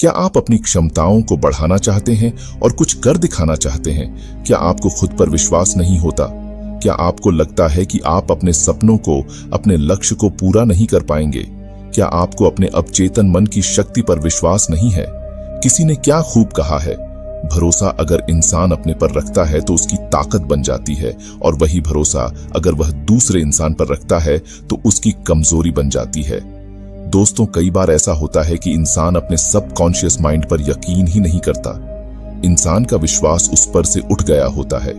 क्या आप अपनी क्षमताओं को बढ़ाना चाहते हैं और कुछ कर दिखाना चाहते हैं? क्या आपको खुद पर विश्वास नहीं होता? क्या आपको लगता है कि आप अपने सपनों को, अपने लक्ष्य को पूरा नहीं कर पाएंगे? क्या आपको अपने अवचेतन मन की शक्ति पर विश्वास नहीं है? किसी ने क्या खूब कहा है, भरोसा अगर इंसान अपने पर रखता है तो उसकी ताकत बन जाती है, और वही भरोसा अगर वह दूसरे इंसान पर रखता है तो उसकी कमजोरी बन जाती है। दोस्तों, कई बार ऐसा होता है कि इंसान अपने सबकॉन्शियस माइंड पर यकीन ही नहीं करता। इंसान का विश्वास उस पर से उठ गया होता है।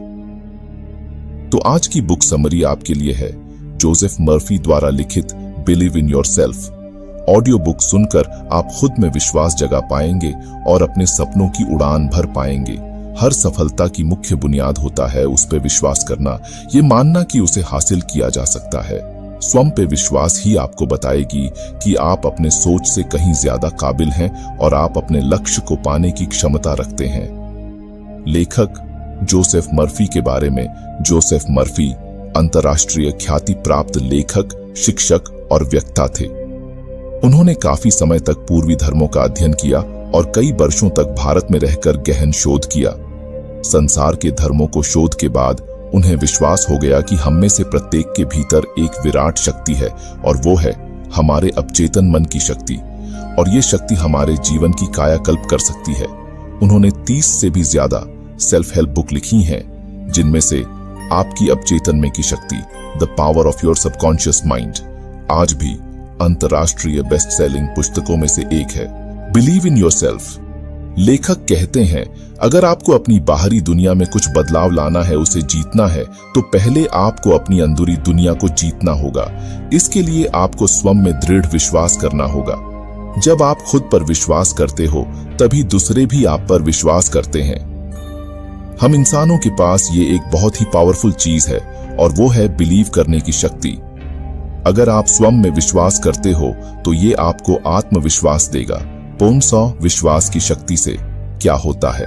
तो आज की बुक समरी आपके लिए है जोसेफ मर्फी द्वारा लिखित believe in yourself. Audio book सुनकर आप खुद में विश्वास जगा पाएंगे और अपने सपनों की उड़ान भर पाएंगे। हर सफलता की मुख्य बुनियाद होता है उस पर विश्वास करना, ये मानना कि उसे हासिल किया जा सकता है। स्वयं पे विश्वास ही आपको बताएगी कि आप अपने सोच से कहीं ज्यादा काबिल हैं और आप अपने लक्ष्य को पाने की क्षमता रखते हैं। लेखक जोसेफ मर्फी के बारे में। जोसेफ मर्फी अंतर्राष्ट्रीय ख्याति प्राप्त लेखक, शिक्षक और वक्ता थे। उन्होंने काफी समय तक पूर्वी धर्मों का अध्ययन किया और कई वर्षों तक भारत में रहकर गहन शोध किया। संसार के धर्मों को शोध के बाद उन्हें विश्वास हो गया कि हम में से प्रत्येक के भीतर एक विराट शक्ति है, और वो है हमारे अवचेतन मन की शक्ति, और ये शक्ति हमारे जीवन की कायाकल्प कर सकती है। उन्होंने 30 से भी ज्यादा सेल्फ हेल्प बुक लिखी हैं, जिनमें से आपकी अवचेतन में की शक्ति, the power of your subconscious mind, आज भी अंतर्राष्ट्रीय बेस्ट सेलिंग पुस्तकों में से एक है। Believe in yourself. लेखक कहते हैं, अगर आपको अपनी बाहरी दुनिया में कुछ बदलाव लाना है, उसे जीतना है, तो पहले आपको अपनी अंदरूनी दुनिया को जीतना होगा। इसके लिए आपको स्वयं में दृढ़ विश्वास करना होगा। जब आप खुद पर विश्वास करते हो, तभी दूसरे भी आप पर विश्वास करते हैं। हम इंसानों के पास ये एक बहुत ही पावरफुल चीज है, और वो है बिलीव करने की शक्ति। अगर आप स्वयं में विश्वास करते हो तो ये आपको आत्मविश्वास देगा। पोन्सॉ विश्वास की शक्ति से क्या होता है?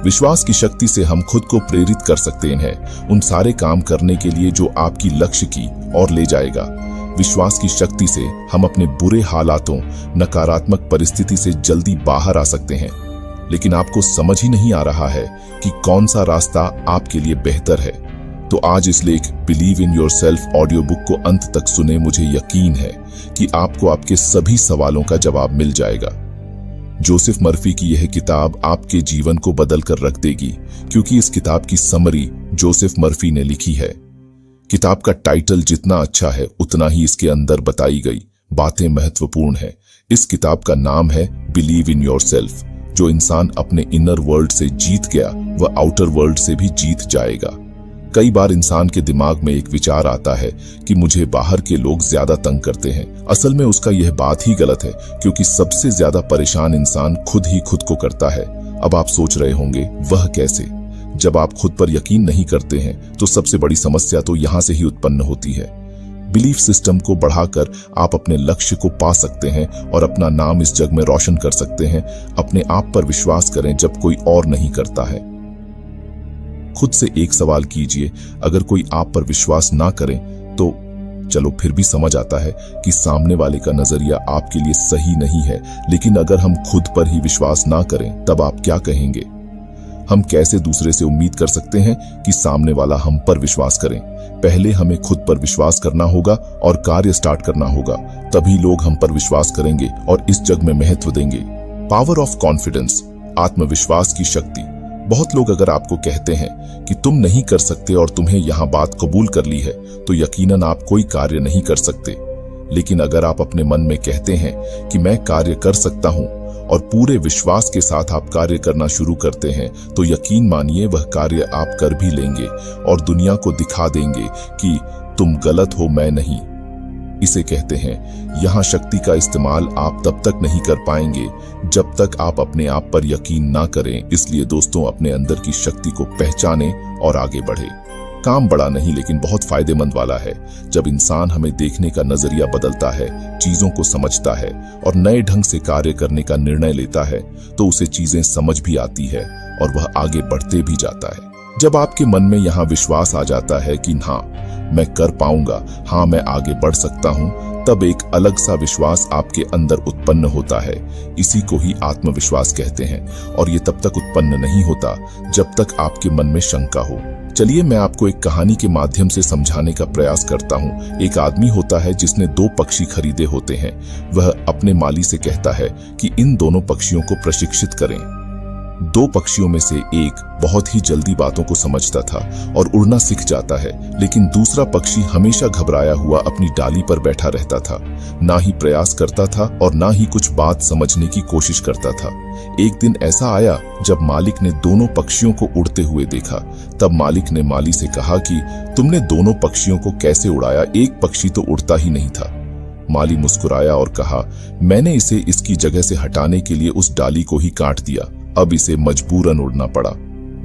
विश्वास की शक्ति से हम खुद को प्रेरित कर सकते हैं उन सारे काम करने के लिए जो आपकी लक्ष्य की ओर ले जाएगा। विश्वास की शक्ति से हम अपने बुरे हालातों, नकारात्मक परिस्थिति से जल्दी बाहर आ सकते हैं। लेकिन आपको समझ ही नहीं आ रहा है कि कौन सा रास्ता आपके लिए बेहतर है। तो आज इस लेख believe in yourself audio book को अंत तक सुने। मुझे यकीन है कि आपको आपके सभी सवालों का जवाब मिल जाएगा। जोसेफ मर्फी की यह किताब आपके जीवन को बदल कर रख देगी, क्योंकि इस किताब की समरी जोसेफ मर्फी ने लिखी है। किताब का टाइटल जितना अच्छा है, उतना ही इसके अंदर बताई गई बातें महत्वपूर्ण है। इस किताब का नाम है बिलीव इन योरसेल्फ। जो इंसान अपने इनर वर्ल्ड से जीत गया, वह आउटर वर्ल्ड से भी जीत जाएगा। कई बार इंसान के दिमाग में एक विचार आता है कि मुझे बाहर के लोग ज्यादा तंग करते हैं। असल में उसका यह बात ही गलत है, क्योंकि सबसे ज्यादा परेशान इंसान खुद ही खुद को करता है। अब आप सोच रहे होंगे, वह कैसे? जब आप खुद पर यकीन नहीं करते हैं तो सबसे बड़ी समस्या तो यहां से ही उत्पन्न होती है। बिलीफ सिस्टम को बढ़ाकर आप अपने लक्ष्य को पा सकते हैं और अपना नाम इस जग में रोशन कर सकते हैं। अपने आप पर विश्वास करें जब कोई और नहीं करता है। खुद से एक सवाल कीजिए, अगर कोई आप पर विश्वास ना करे तो चलो फिर भी समझ आता है कि सामने वाले का नजरिया आपके लिए सही नहीं है, लेकिन अगर हम खुद पर ही विश्वास ना करें तब आप क्या कहेंगे? हम कैसे दूसरे से उम्मीद कर सकते हैं कि सामने वाला हम पर विश्वास करें? पहले हमें खुद पर विश्वास करना होगा और कार्य स्टार्ट करना होगा, तभी लोग हम पर विश्वास करेंगे और इस जग में महत्व देंगे। पावर ऑफ कॉन्फिडेंस, आत्मविश्वास की शक्ति। बहुत लोग अगर आपको कहते हैं कि तुम नहीं कर सकते और तुम्हें यहां बात कबूल कर ली है, तो यकीनन आप कोई कार्य नहीं कर सकते। लेकिन अगर आप अपने मन में कहते हैं कि मैं कार्य कर सकता हूं और पूरे विश्वास के साथ आप कार्य करना शुरू करते हैं, तो यकीन मानिए वह कार्य आप कर भी लेंगे और दुनिया को दिखा देंगे कि तुम गलत हो, मैं नहीं। इसे कहते हैं, यहां शक्ति का इस्तेमाल आप तब तक नहीं कर पाएंगे जब तक आप अपने आप पर यकीन ना करें। इसलिए दोस्तों, अपने अंदर की शक्ति को पहचानें और आगे बढ़े। काम बड़ा नहीं लेकिन बहुत फायदेमंद वाला है। जब इंसान हमें देखने का नजरिया बदलता है, चीजों को समझता है और नए ढंग से कार्य करने का निर्णय लेता है, तो उसे चीजें समझ भी आती है और वह आगे बढ़ते भी जाता है। जब आपके मन में यहाँ विश्वास आ जाता है कि हाँ मैं कर पाऊंगा, हाँ मैं आगे बढ़ सकता हूँ, तब एक अलग सा विश्वास आपके अंदर उत्पन्न होता है। इसी को ही आत्मविश्वास कहते हैं और ये तब तक उत्पन्न नहीं होता जब तक आपके मन में शंका हो। चलिए मैं आपको एक कहानी के माध्यम से समझाने का प्रयास करता हूँ। एक आदमी होता है जिसने 2 पक्षी खरीदे होते हैं। वह अपने माली से कहता है कि इन दोनों पक्षियों को प्रशिक्षित करें। 2 पक्षियों में से एक बहुत ही जल्दी बातों को समझता था और उड़ना सीख जाता है, लेकिन दूसरा पक्षी हमेशा घबराया हुआ अपनी डाली पर बैठा रहता था, ना ही प्रयास करता था और ना ही कुछ बात समझने की कोशिश करता था। एक दिन ऐसा आया जब मालिक ने दोनों पक्षियों को उड़ते हुए देखा। तब मालिक ने माली से कहा कि तुमने दोनों पक्षियों को कैसे उड़ाया? एक पक्षी तो उड़ता ही नहीं था। माली मुस्कुराया और कहा, मैंने इसे इसकी जगह से हटाने के लिए उस डाली को ही काट दिया, अब इसे मजबूरन उड़ना पड़ा।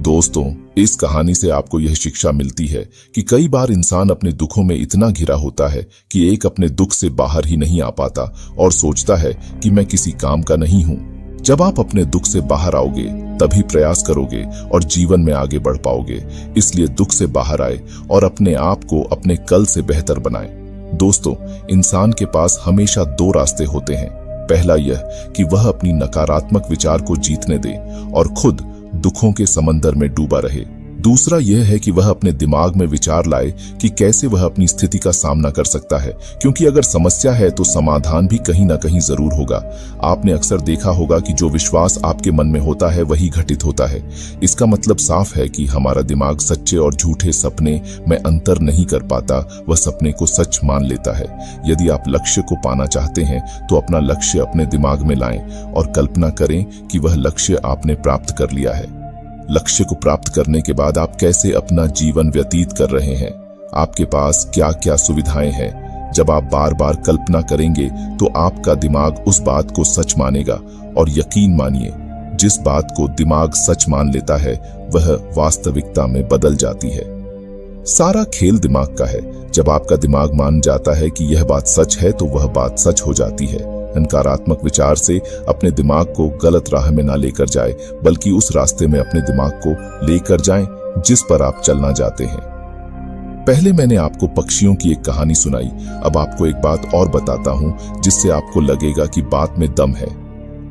दोस्तों, इस कहानी से आपको यह शिक्षा मिलती है कि कई बार इंसान अपने दुखों में इतना घिरा होता है कि एक अपने दुख से बाहर ही नहीं आ पाता और सोचता है कि मैं किसी काम का नहीं हूं। जब आप अपने दुख से बाहर आओगे तभी प्रयास करोगे और जीवन में आगे बढ़ पाओगे। इसलिए दुख से बाहर आए और अपने आप को अपने कल से बेहतर बनाएं। दोस्तों, इंसान के पास हमेशा 2 रास्ते होते हैं। पहला यह कि वह अपनी नकारात्मक विचार को जीतने दे और खुद दुखों के समंदर में डूबा रहे। दूसरा यह है कि वह अपने दिमाग में विचार लाए कि कैसे वह अपनी स्थिति का सामना कर सकता है, क्योंकि अगर समस्या है तो समाधान भी कहीं ना कहीं जरूर होगा। आपने अक्सर देखा होगा कि जो विश्वास आपके मन में होता है वही घटित होता है। इसका मतलब साफ है कि हमारा दिमाग सच्चे और झूठे सपने में अंतर नहीं कर पाता, वह सपने को सच मान लेता है। यदि आप लक्ष्य को पाना चाहते हैं तो अपना लक्ष्य अपने दिमाग में लाएं और कल्पना करें कि वह लक्ष्य आपने प्राप्त कर लिया है। लक्ष्य को प्राप्त करने के बाद आप कैसे अपना जीवन व्यतीत कर रहे हैं, आपके पास क्या क्या सुविधाएं हैं। जब आप बार बार कल्पना करेंगे तो आपका दिमाग उस बात को सच मानेगा और यकीन मानिए, जिस बात को दिमाग सच मान लेता है वह वास्तविकता में बदल जाती है। सारा खेल दिमाग का है। जब आपका दिमाग मान जाता है कि यह बात सच है तो वह बात सच हो जाती है। नकारात्मक विचार से अपने दिमाग को गलत राह में ना लेकर जाए, बल्कि उस रास्ते में अपने दिमाग को लेकर जाएं जिस पर आप चलना चाहते हैं। पहले मैंने आपको पक्षियों की एक कहानी सुनाई, अब आपको एक बात और बताता हूं जिससे आपको लगेगा कि बात में दम है।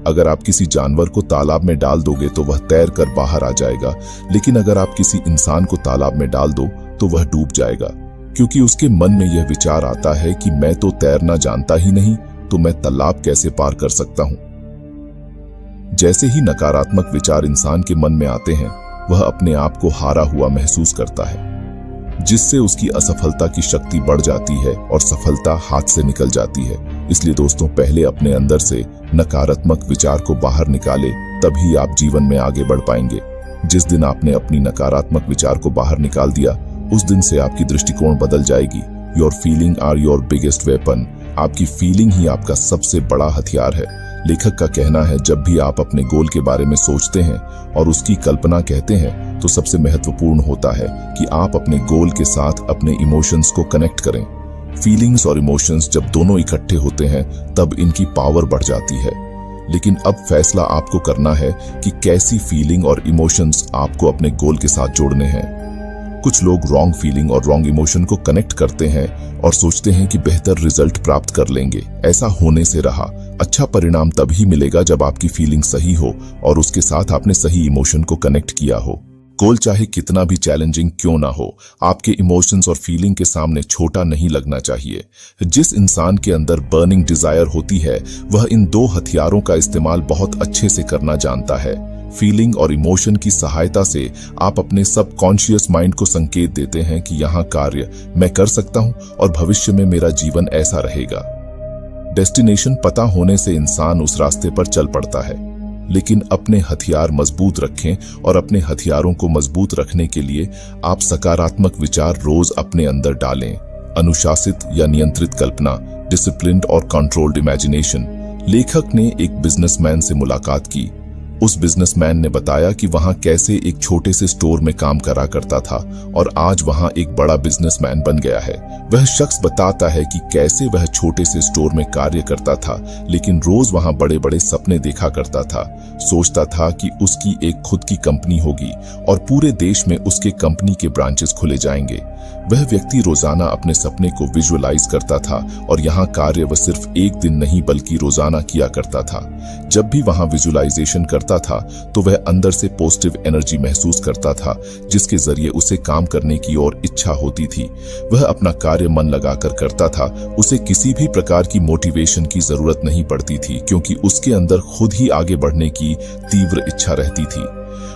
अगर आप किसी जानवर को तालाब में डाल दोगे तो वह तैर कर बाहर आ जाएगा, लेकिन अगर आप किसी इंसान को तालाब में डाल दो तो वह डूब जाएगा, क्योंकि उसके मन में यह विचार आता है कि मैं तो तैरना जानता ही नहीं, तो मैं तालाब कैसे पार कर सकता हूं। जैसे ही नकारात्मक विचार इंसान के मन में आते हैं, वह अपने आप को हारा हुआ महसूस करता है, जिससे उसकी असफलता की शक्ति बढ़ जाती है और सफलता हाथ से निकल जाती है। इसलिए दोस्तों, पहले अपने अंदर से नकारात्मक विचार को बाहर निकाले, तभी आप जीवन में आगे बढ़ पाएंगे। जिस दिन आपने अपनी नकारात्मक विचार को बाहर निकाल दिया, उस दिन से आपकी दृष्टिकोण बदल जाएगी। Your feeling are your biggest weapon. आपकी फीलिंग ही आपका सबसे बड़ा हथियार है। लेखक का कहना है, जब भी आप अपने गोल के बारे में सोचते हैं और उसकी कल्पना कहते हैं, तो सबसे महत्वपूर्ण होता है कि आप अपने गोल के साथ अपने इमोशंस को कनेक्ट करें। फीलिंग्स और इमोशंस जब दोनों इकट्ठे होते हैं तब इनकी पावर बढ़ जाती है। लेकिन अब फैसला आपको करना है कि कैसी फीलिंग और इमोशंस आपको अपने गोल के साथ जोड़ने हैं। कुछ लोग रॉन्ग फीलिंग और रॉन्ग इमोशन को कनेक्ट करते हैं और सोचते हैं कि बेहतर रिजल्ट प्राप्त कर लेंगे। ऐसा होने से रहा। अच्छा परिणाम तभी मिलेगा जब आपकी फीलिंग सही हो और उसके साथ आपने सही इमोशन को कनेक्ट किया हो। गोल चाहे कितना भी चैलेंजिंग क्यों ना हो, आपके इमोशंस और फीलिंग के सामने छोटा नहीं लगना चाहिए। जिस इंसान के अंदर बर्निंग डिजायर होती है, वह इन 2 हथियारों का इस्तेमाल बहुत अच्छे से करना जानता है। फीलिंग और इमोशन की सहायता से आप अपने सबकॉन्शियस माइंड को संकेत देते हैं कि यहां कार्य मैं कर सकता हूं और भविष्य में मेरा जीवन ऐसा रहेगा। डेस्टिनेशन पता होने से इंसान उस रास्ते पर चल पड़ता है, लेकिन अपने हथियार मजबूत रखें और अपने हथियारों को मजबूत रखने के लिए आप सकारात्मक विचार रोज अपने अंदर डालें। अनुशासित या नियंत्रित कल्पना, डिसिप्लिन्ड और कंट्रोल्ड इमेजिनेशन। लेखक ने एक बिजनेसमैन से मुलाकात की। उस बिजनेसमैन ने बताया कि वहां कैसे एक छोटे से स्टोर में काम करा करता था और आज वहां एक बड़ा बिजनेसमैन बन गया है। वह शख्स बताता है कि कैसे वह छोटे से स्टोर में कार्य करता था, लेकिन रोज वहां बड़े बड़े सपने देखा करता था। सोचता था कि उसकी एक खुद की कंपनी होगी और पूरे देश में उसके कंपनी के ब्रांचेस खुले जाएंगे। वह व्यक्ति रोजाना अपने सपने को विजुअलाइज करता था और यहाँ कार्य वह सिर्फ एक दिन नहीं बल्कि रोजाना किया करता था। जब भी वहां विजुअलाइजेशन करता था तो वह अंदर से पॉजिटिव एनर्जी महसूस करता था, जिसके जरिए उसे काम करने की और इच्छा होती थी। वह अपना कार्य मन लगाकर करता था, उसे किसी भी प्रकार की मोटिवेशन की जरूरत नहीं पड़ती थी, क्योंकि उसके अंदर खुद ही आगे बढ़ने की तीव्र इच्छा रहती थी।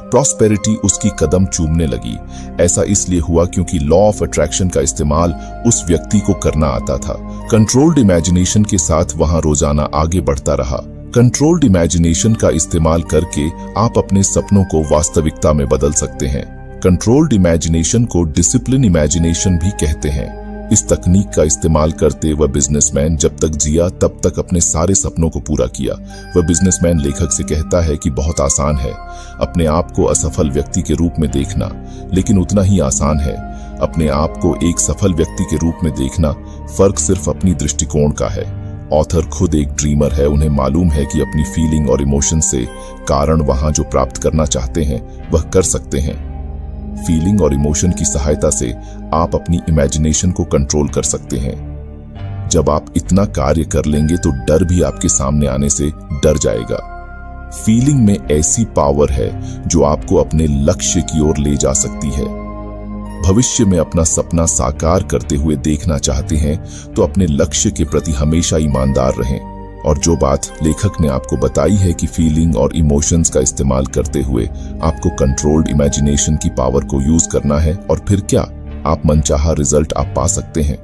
प्रॉस्पेरिटी उसकी कदम चूमने लगी। ऐसा इसलिए हुआ क्योंकि लॉ ऑफ अट्रैक्शन का इस्तेमाल उस व्यक्ति को करना आता था। कंट्रोल्ड इमेजिनेशन के साथ वहां रोजाना आगे बढ़ता रहा। कंट्रोल्ड इमेजिनेशन का इस्तेमाल करके आप अपने सपनों को वास्तविकता में बदल सकते हैं। कंट्रोल्ड इमेजिनेशन को डिसिप्लिन इमेजिनेशन भी कहते हैं। इस तकनीक का इस्तेमाल करते वह बिजनेसमैन जब तक जिया तब तक अपने सारे सपनों को पूरा किया। वह बिजनेसमैन लेखक से कहता है कि बहुत आसान है अपने आप को असफल व्यक्ति के रूप में देखना, लेकिन उतना ही आसान है अपने आप को एक सफल व्यक्ति के रूप में देखना। फर्क सिर्फ अपनी दृष्टिकोण का है। ऑथर खुद एक ड्रीमर है। उन्हें मालूम है कि अपनी फीलिंग और इमोशन से कारण वहां जो प्राप्त करना चाहते हैं वह कर सकते हैं। फीलिंग और इमोशन की सहायता से आप अपनी इमेजिनेशन को कंट्रोल कर सकते हैं। जब आप इतना कार्य कर लेंगे तो डर भी आपके सामने आने से डर जाएगा। फीलिंग में ऐसी पावर है जो आपको अपने लक्ष्य की ओर ले जा सकती है। भविष्य में अपना सपना साकार करते हुए देखना चाहते हैं तो अपने लक्ष्य के प्रति हमेशा ईमानदार रहें। और जो बात लेखक ने आपको बताई है कि फीलिंग और इमोशंस का इस्तेमाल करते हुए आपको कंट्रोल्ड इमेजिनेशन की पावर को यूज करना है, और फिर क्या आप मनचाहा रिजल्ट आप पा सकते हैं।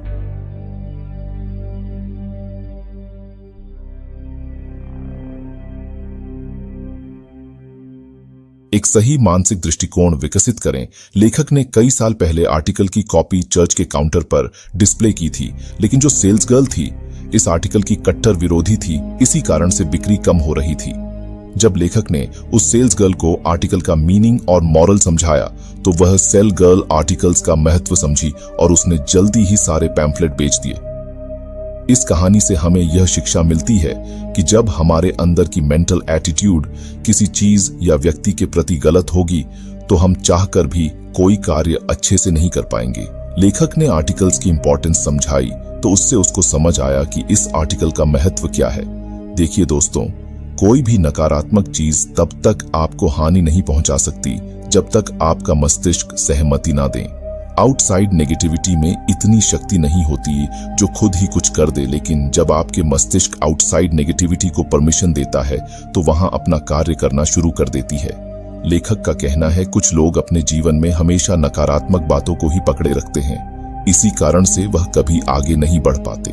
एक सही मानसिक दृष्टिकोण विकसित करें। लेखक ने कई साल पहले आर्टिकल की कॉपी चर्च के काउंटर पर डिस्प्ले की थी, लेकिन जो सेल्स गर्ल थी इस आर्टिकल की कट्टर विरोधी थी। इसी कारण से बिक्री कम हो रही थी। जब लेखक ने उस सेल्स गर्ल को आर्टिकल का मीनिंग और मॉरल समझाया तो वह सेल गर्ल आर्टिकल्स का महत्व समझी और उसने जल्दी ही सारे पैम्फलेट बेच दिए। इस कहानी से हमें यह शिक्षा मिलती है कि जब हमारे अंदर की मेंटल एटीट्यूड किसी चीज या व्यक्ति के प्रति गलत होगी तो हम चाहकर भी कोई कार्य अच्छे से नहीं कर पाएंगे। लेखक ने आर्टिकल्स की इंपॉर्टेंस समझाई तो उससे उसको समझ आया कि इस आर्टिकल का महत्व क्या है। देखिए दोस्तों, कोई भी नकारात्मक चीज तब तक आपको हानि नहीं पहुंचा सकती जब तक आपका मस्तिष्क सहमति ना दे। आउटसाइड नेगेटिविटी में इतनी शक्ति नहीं होती जो खुद ही कुछ कर दे, लेकिन जब आपके मस्तिष्क आउटसाइड नेगेटिविटी को परमिशन देता है तो वहां अपना कार्य करना शुरू कर देती है। लेखक का कहना है कुछ लोग अपने जीवन में हमेशा नकारात्मक बातों को ही पकड़े रखते हैं, इसी कारण से वह कभी आगे नहीं बढ़ पाते।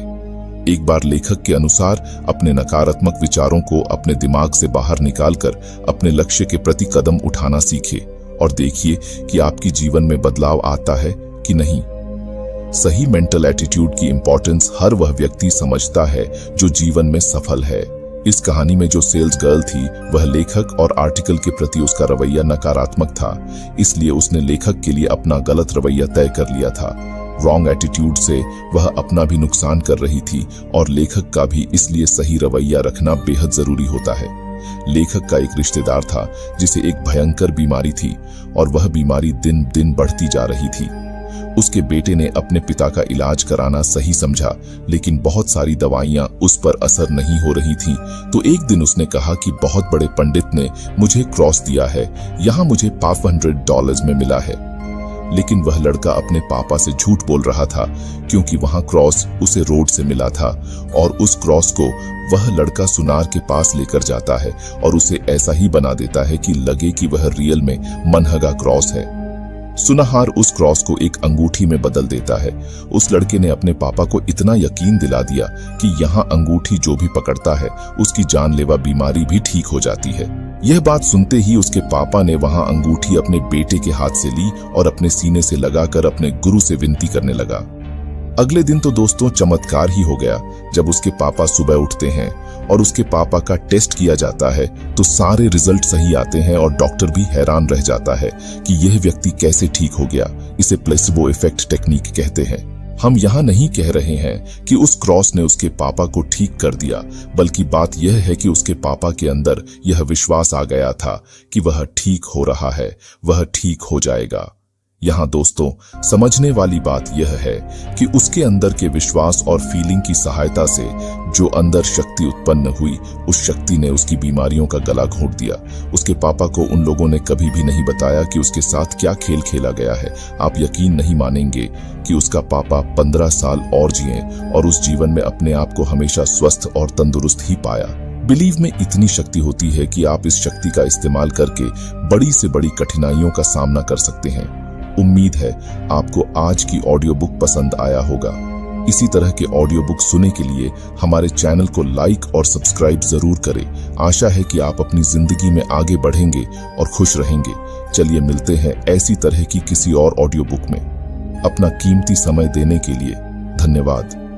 एक बार लेखक के अनुसार अपने नकारात्मक विचारों को अपने दिमाग से बाहर निकालकर अपने लक्ष्य के प्रति कदम उठाना सीखे और देखिए कि आपकी जीवन में बदलाव आता है कि नहीं। सही मेंटल एटीट्यूड की इंपॉर्टेंस हर वह व्यक्ति समझता है जो जीवन में सफल है। इस कहानी में जो सेल्स गर्ल थी वह लेखक और आर्टिकल के प्रति उसका रवैया नकारात्मक था, इसलिए उसने लेखक के लिए अपना गलत रवैया तय कर लिया था। रॉन्ग एटीट्यूड से वह अपना भी नुकसान कर रही थी और लेखक का भी, इसलिए सही रवैया रखना बेहद जरूरी होता है। लेखक का एक रिश्तेदार था जिसे एक भयंकर बीमारी थी और वह बीमारी दिन दिन बढ़ती जा रही थी। उसके बेटे ने अपने पिता का इलाज कराना सही समझा, लेकिन बहुत सारी दवाइयां उस पर असर नहीं हो रही थीं। तो एक दिन उसने कहा कि बहुत बड़े पंडित ने मुझे क्रॉस दिया है, यहाँ मुझे $500 में मिला है। लेकिन वह लड़का अपने पापा से झूठ बोल रहा था, क्योंकि वहां क्रॉस उसे रोड से मिला था और उस क्रॉस को वह लड़का सुनार के पास लेकर जाता है और उसे ऐसा ही बना देता है कि लगे कि वह रियल में मनहगा क्रॉस है। सुनार उस क्रॉस को एक अंगूठी में बदल देता है। उस लड़के ने अपने पापा को इतना यकीन दिला दिया कि यहाँ अंगूठी जो भी पकड़ता है उसकी जानलेवा बीमारी भी ठीक हो जाती है। यह बात सुनते ही उसके पापा ने वहां अंगूठी अपने बेटे के हाथ से ली और अपने सीने से लगाकर अपने गुरु से विनती करने लगा। अगले दिन तो दोस्तों चमत्कार ही हो गया। जब उसके पापा सुबह उठते हैं और उसके पापा का टेस्ट किया जाता है तो सारे रिजल्ट सही आते हैं और डॉक्टर भी हैरान रह जाता है कि यह व्यक्ति कैसे ठीक हो गया। इसे प्लेसिबो इफेक्ट टेक्निक कहते हैं। हम यहाँ नहीं कह रहे हैं कि उस क्रॉस ने उसके पापा को ठीक कर दिया, बल्कि बात यह है कि उसके पापा के अंदर यह विश्वास आ गया था कि वह ठीक हो रहा है, वह ठीक हो जाएगा। यहाँ दोस्तों, समझने वाली बात यह है कि उसके अंदर के विश्वास और फीलिंग की सहायता से जो अंदर शक्ति उत्पन्न हुई, उस शक्ति ने उसकी बीमारियों का गला घोंट दिया। उसके पापा को उन लोगों ने कभी भी नहीं बताया कि उसके साथ क्या खेल खेला गया है। आप यकीन नहीं मानेंगे कि उसका पापा 15 साल और जिए और उस जीवन में अपने आप को हमेशा स्वस्थ और तंदुरुस्त ही पाया। बिलीव में इतनी शक्ति होती है कि आप इस शक्ति का इस्तेमाल करके बड़ी से बड़ी कठिनाइयों का सामना कर सकते हैं। उम्मीद है आपको आज की ऑडियो बुक पसंद आया होगा। इसी तरह के ऑडियो बुक सुनने के लिए हमारे चैनल को लाइक और सब्सक्राइब जरूर करें। आशा है कि आप अपनी जिंदगी में आगे बढ़ेंगे और खुश रहेंगे। चलिए मिलते हैं ऐसी तरह की किसी और ऑडियो बुक में। अपना कीमती समय देने के लिए धन्यवाद।